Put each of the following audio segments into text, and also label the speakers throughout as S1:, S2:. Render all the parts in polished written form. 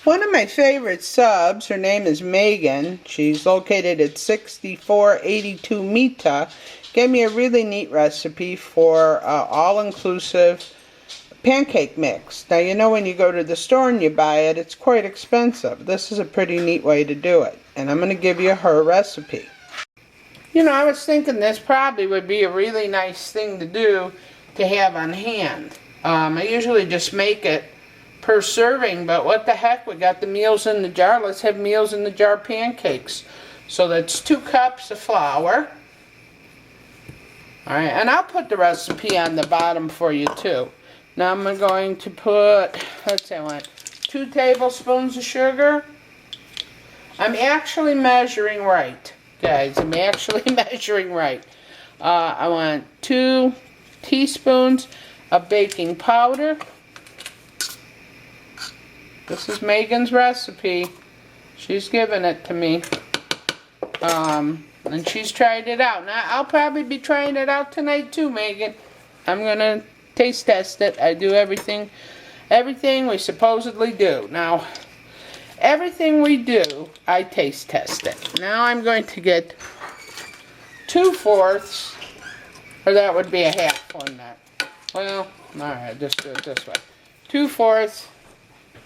S1: One of my favorite subs, her name is Megan. She's located at 6482 Mita. Gave me a really neat recipe for all-inclusive pancake mix. Now, you know when you go to the store and you buy it, it's quite expensive. This is a pretty neat way to do it. And I'm going to give you her recipe. You know, I was thinking this probably would be a really nice thing to do to have on hand. I usually just make it per serving, but what the heck, we got the meals in the jar. Let's have meals in the jar pancakes. So that's 2 cups of flour. Alright, and I'll put the recipe on the bottom for you too. Now I'm going to put, let's say I want 2 tablespoons of sugar. I'm actually measuring right, guys. I'm actually measuring right. I want 2 teaspoons of baking powder. This is Megan's recipe. She's given it to me. And she's tried it out. Now, I'll probably be trying it out tonight too, Megan. I'm going to taste test it. I do everything we supposedly do. Now, everything we do, I taste test it. Now I'm going to get 2/4, or that would be a half one that. Well, alright, just do it this way. 2/4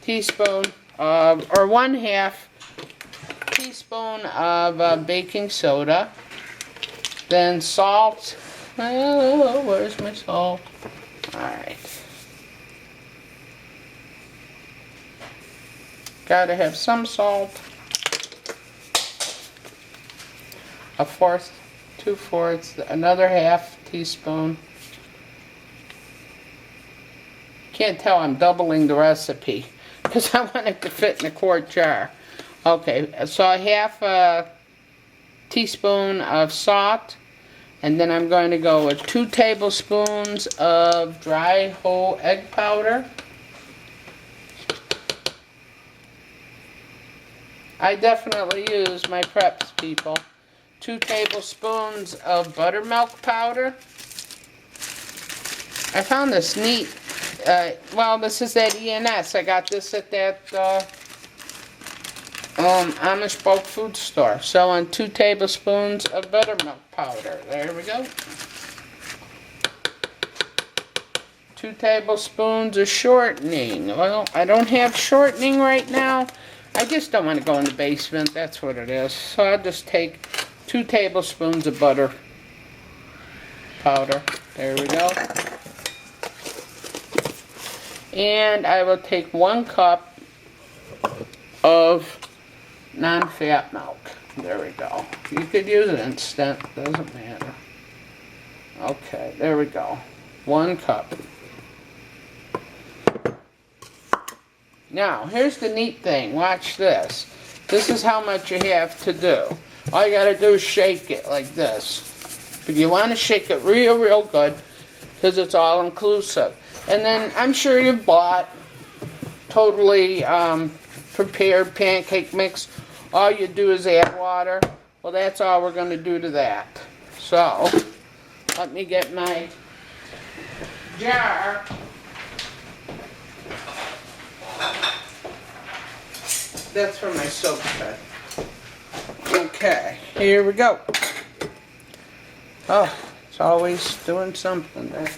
S1: teaspoon of, or 1/2 teaspoon of baking soda. Then salt. Oh, where's my salt? Alright. Gotta have some salt. 1/4, 2/4, another 1/2 teaspoon. Can't tell I'm doubling the recipe because I want it to fit in a quart jar. Okay, so 1/2 teaspoon of salt, and then I'm going to go with 2 tablespoons of dry whole egg powder. I definitely use my preps, people. 2 tablespoons of buttermilk powder. I found this neat. Well, this is at E&S. I got this at that Amish bulk food store. So on 2 tablespoons of buttermilk powder. There we go. 2 tablespoons of shortening. Well, I don't have shortening right now. I just don't want to go in the basement. That's what it is. So I'll just take 2 tablespoons of butter powder. There we go. And I will take 1 cup of non-fat milk. There we go. You could use it instant. Doesn't matter. Okay, there we go. 1 cup. Now, here's the neat thing. Watch this. This is how much you have to do. All you gotta do is shake it like this. But you want to shake it real, real good because it's all inclusive. And then I'm sure you've bought totally prepared pancake mix. All you do is add water. Well, that's all we're going to do to that. So, let me get my jar. That's for my soap bed. Okay, here we go. Oh, it's always doing something there.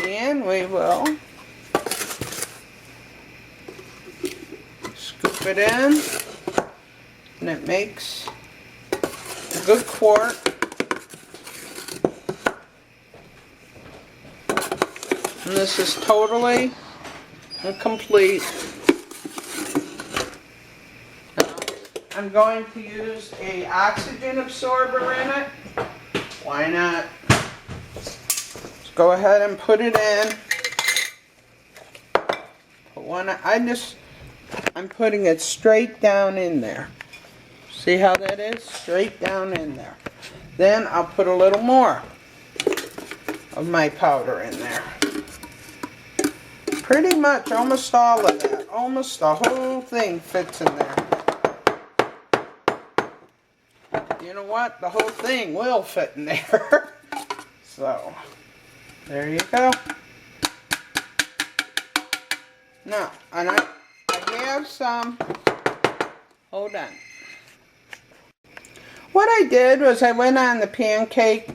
S1: And we will scoop it in, and it makes a good quart. And this is totally complete. Now, I'm going to use a oxygen absorber in it. Why not? Go ahead and put it in. Put one. I'm putting it straight down in there. See how that is? Straight down in there. Then I'll put a little more of my powder in there. Pretty much almost all of that. Almost the whole thing fits in there. You know what? The whole thing will fit in there. So, there you go. Now, and I have some, hold on. What I did was I went on the pancake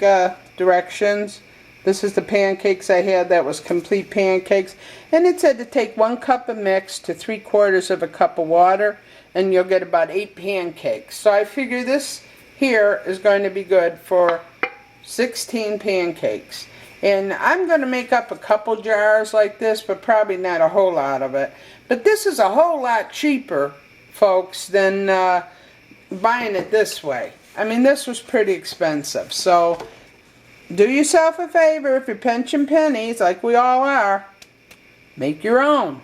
S1: directions. This is the pancakes I had that was complete pancakes. And it said to take 1 cup of mix to 3/4 of a cup of water, and you'll get about 8 pancakes. So I figure this here is going to be good for 16 pancakes. And I'm going to make up a couple jars like this, but probably not a whole lot of it. But this is a whole lot cheaper, folks, than buying it this way. I mean, this was pretty expensive. So do yourself a favor, if you're pinching pennies like we all are, make your own.